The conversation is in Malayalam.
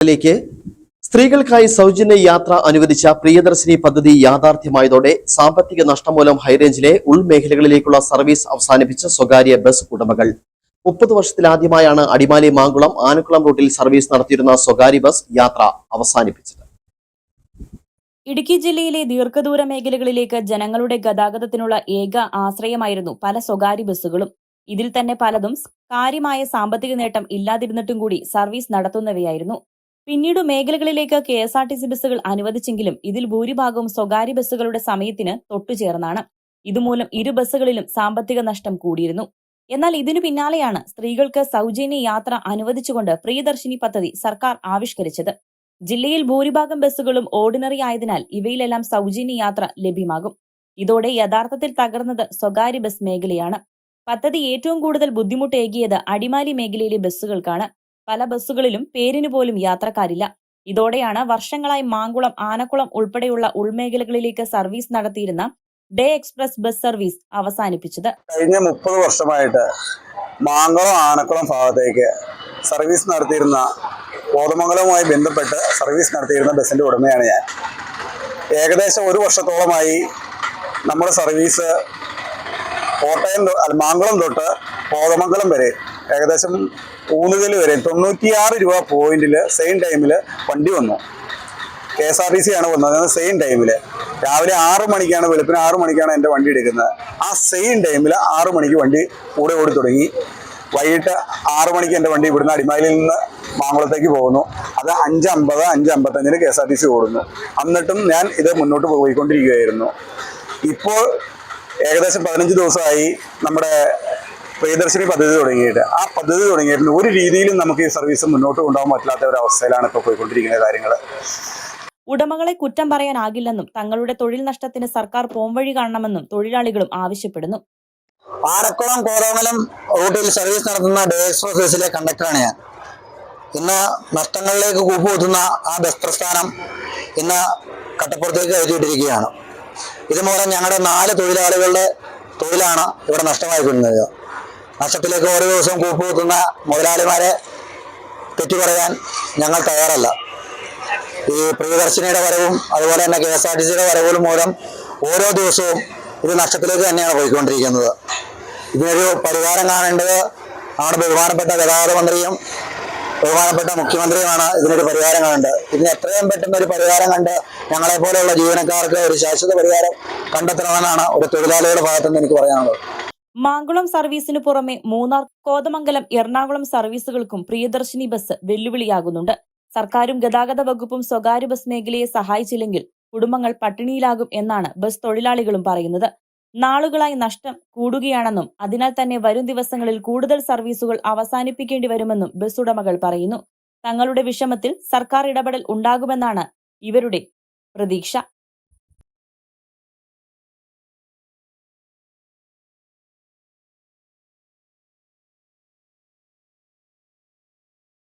ിലേക്ക് സ്ത്രീകൾക്കായി സൗജന്യ യാത്ര അനുവദിച്ച പ്രിയദർശിനി പദ്ധതി യാഥാർത്ഥ്യമായതോടെ സാമ്പത്തിക നഷ്ടം മൂലം ഹൈറേഞ്ചിലെ ഉൾമേഖലകളിലേക്കുള്ള സർവീസ് അവസാനിപ്പിച്ച സ്വകാര്യ ബസ് ഉടമകൾ 30 വർഷത്തിലാദ്യമായാണ് അടിമാലി മാങ്കുളം ആനക്കുളം റൂട്ടിൽ സർവീസ് നടത്തിയിരുന്ന സ്വകാര്യ ബസ് യാത്ര അവസാനിപ്പിച്ചത്. ഇടുക്കി ജില്ലയിലെ ദീർഘദൂര മേഖലകളിലേക്ക് ജനങ്ങളുടെ ഗതാഗതത്തിനുള്ള ഏക ആശ്രയമായിരുന്നു പല സ്വകാര്യ ബസ്സുകളും. ഇതിൽ തന്നെ പലതും കാര്യമായ സാമ്പത്തിക നേട്ടം ഇല്ലാതിരുന്നിട്ടും കൂടി സർവീസ് നടത്തുന്നവയായിരുന്നു. പിന്നീട് മേഖലകളിലേക്ക് KSRTC ബസ്സുകൾ അനുവദിച്ചെങ്കിലും ഇതിൽ ഭൂരിഭാഗവും സ്വകാര്യ ബസ്സുകളുടെ സമയത്തിന് തൊട്ടുചേർന്നാണ്. ഇതുമൂലം ഇരു ബസ്സുകളിലും സാമ്പത്തിക നഷ്ടം കൂടിയിരുന്നു. എന്നാൽ ഇതിനു പിന്നാലെയാണ് സ്ത്രീകൾക്ക് സൗജന്യ യാത്ര അനുവദിച്ചുകൊണ്ട് പ്രിയദർശിനി പദ്ധതി സർക്കാർ ആവിഷ്കരിച്ചത്. ജില്ലയിൽ ഭൂരിഭാഗം ബസ്സുകളും ഓർഡിനറി ആയതിനാൽ ഇവയിലെല്ലാം സൗജന്യ യാത്ര ലഭ്യമാകും. ഇതോടെ യഥാർത്ഥത്തിൽ തകർന്നത് സ്വകാര്യ ബസ് മേഖലയാണ്. പദ്ധതി ഏറ്റവും കൂടുതൽ ബുദ്ധിമുട്ടേകിയത് അടിമാലി മേഖലയിലെ ബസ്സുകൾക്കാണ്. പല ബസ്സുകളിലും പേരിനു പോലും യാത്രക്കാരില്ല. ഇതോടെയാണ് വർഷങ്ങളായി മാങ്കുളം ആനക്കുളം ഉൾപ്പെടെയുള്ള ഉൾമേഖലകളിലേക്ക് സർവീസ് നടത്തിയിരുന്ന ഡേ എക്സ്പ്രസ് ബസ് സർവീസ് അവസാനിപ്പിച്ചത്. കഴിഞ്ഞ 30 വർഷമായിട്ട് മാങ്കുളം ആനക്കുളം ഭാഗത്തേക്ക് സർവീസ് നടത്തിയിരുന്ന കോതമംഗലവുമായി ബന്ധപ്പെട്ട് സർവീസ് നടത്തിയിരുന്ന ബസിന്റെ ഉടമയാണ് ഞാൻ. ഏകദേശം 1 വർഷത്തോളമായി നമ്മുടെ സർവീസ് മാങ്കുളം തൊട്ട് കോതമംഗലം വരെ ഏകദേശം ഊന്നുകൽ വരെ 96 രൂപ പോയിന്റിൽ സെയിം ടൈമിൽ വണ്ടി വന്നു. KSRTC ആണ് വന്നത്. സെയിം ടൈമിൽ രാവിലെ 6 മണിക്കാണ്, വെളുപ്പിന് 6 മണിക്കാണ് എൻ്റെ വണ്ടി എടുക്കുന്നത്. ആ സെയിം ടൈമിൽ 6 മണിക്ക് വണ്ടി കൂടെ ഓടി തുടങ്ങി. വൈകിട്ട് 6 മണിക്ക് എൻ്റെ വണ്ടി ഇവിടുന്ന് അടിമാലിയിൽ നിന്ന് മാങ്കുളത്തേക്ക് പോകുന്നു. അത് 5:50, 5:55 KSRTC ഓടുന്നു. എന്നിട്ടും ഞാൻ ഇത് മുന്നോട്ട് പോയിക്കൊണ്ടിരിക്കുകയായിരുന്നു. ഇപ്പോൾ ഏകദേശം 15 ദിവസമായി നമ്മുടെ പ്രിയദർശിനി പദ്ധതി തുടങ്ങിയിട്ട്. ആ പദ്ധതി തുടങ്ങിയിട്ട് ഒരു രീതിയിലും നമുക്ക് ഈ സർവീസ് മുന്നോട്ട് കൊണ്ടുപോകാൻ പറ്റാത്ത ഒരു അവസ്ഥയിലാണ് ഇപ്പോൾ പോയിക്കൊണ്ടിരിക്കുന്ന കാര്യങ്ങൾ. ഉടമകളെ കുറ്റം പറയാനാകില്ലെന്നും തങ്ങളുടെ തൊഴിൽ നഷ്ടത്തിന് സർക്കാർ പോംവഴി കാണണമെന്നും തൊഴിലാളികളും ആവശ്യപ്പെടുന്നു. ആനക്കുളം കോതമംഗലം റൂട്ടിൽ സർവീസ് നടത്തുന്ന ഡേ എക്സ്പ്രസ് ബസ്സിലെ കണ്ടക്ടറാണ് ഞാൻ. ഇന്ന് നഷ്ടങ്ങളിലേക്ക് കൂപ്പുകുത്തുന്ന ആ ബസ് പ്രസ്ഥാനം ഇന്ന് കട്ടപ്പുറത്തേക്ക് കയറ്റിയിട്ടിരിക്കുകയാണ്. ഇതുമൂലം ഞങ്ങളുടെ 4 തൊഴിലാളികളുടെ തൊഴിലാണ് ഇവിടെ നഷ്ടമായിക്കൊണ്ടിരുന്നത്. നഷ്ടത്തിലേക്ക് ഓരോ ദിവസവും കൂപ്പുകുത്തുന്ന മുതലാളിമാരെ തെറ്റു പറയാൻ ഞങ്ങൾ തയ്യാറല്ല. ഈ പ്രിയദർശിനിയുടെ വരവും അതുപോലെ തന്നെ KSRTCയുടെ വരവുകളും മൂലം ഓരോ ദിവസവും ഇത് നഷ്ടത്തിലേക്ക് തന്നെയാണ് പോയിക്കൊണ്ടിരിക്കുന്നത്. ഇതിനൊരു പരിഹാരം കാണേണ്ടത് നമ്മുടെ ബഹുമാനപ്പെട്ട ഗതാഗത മന്ത്രിയും ബഹുമാനപ്പെട്ട മുഖ്യമന്ത്രിയുമാണ് ഇതിനൊരു പരിഹാരം കാണേണ്ടത്. ഇതിന് എത്രയും പെട്ടെന്ന് ഒരു പരിഹാരം കണ്ട് ഞങ്ങളെ പോലെയുള്ള ജീവനക്കാർക്ക് ഒരു ശാശ്വത പരിഹാരം കണ്ടെത്തണമെന്നാണ് ഒരു തൊഴിലാളിയുടെ ഭാഗത്തുനിന്ന് എനിക്ക് പറയാനുള്ളത്. മാങ്കുളം സർവീസിനു പുറമെ മൂന്നാർ, കോതമംഗലം, എറണാകുളം സർവീസുകൾക്കും പ്രിയദർശിനി ബസ് വെല്ലുവിളിയാകുന്നുണ്ട്. സർക്കാരും ഗതാഗത വകുപ്പും സ്വകാര്യ ബസ് മേഖലയെ സഹായിച്ചില്ലെങ്കിൽ കുടുംബങ്ങൾ പട്ടിണിയിലാകും എന്നാണ് ബസ് തൊഴിലാളികളും പറയുന്നത്. നാളുകളായി നഷ്ടം കൂടുകയാണെന്നും അതിനാൽ തന്നെ വരും ദിവസങ്ങളിൽ കൂടുതൽ സർവീസുകൾ അവസാനിപ്പിക്കേണ്ടി വരുമെന്നും ബസ് ഉടമകൾ പറയുന്നു. തങ്ങളുടെ വിഷമത്തിൽ സർക്കാർ ഇടപെടൽ ഉണ്ടാകുമെന്നാണ് ഇവരുടെ പ്രതീക്ഷ.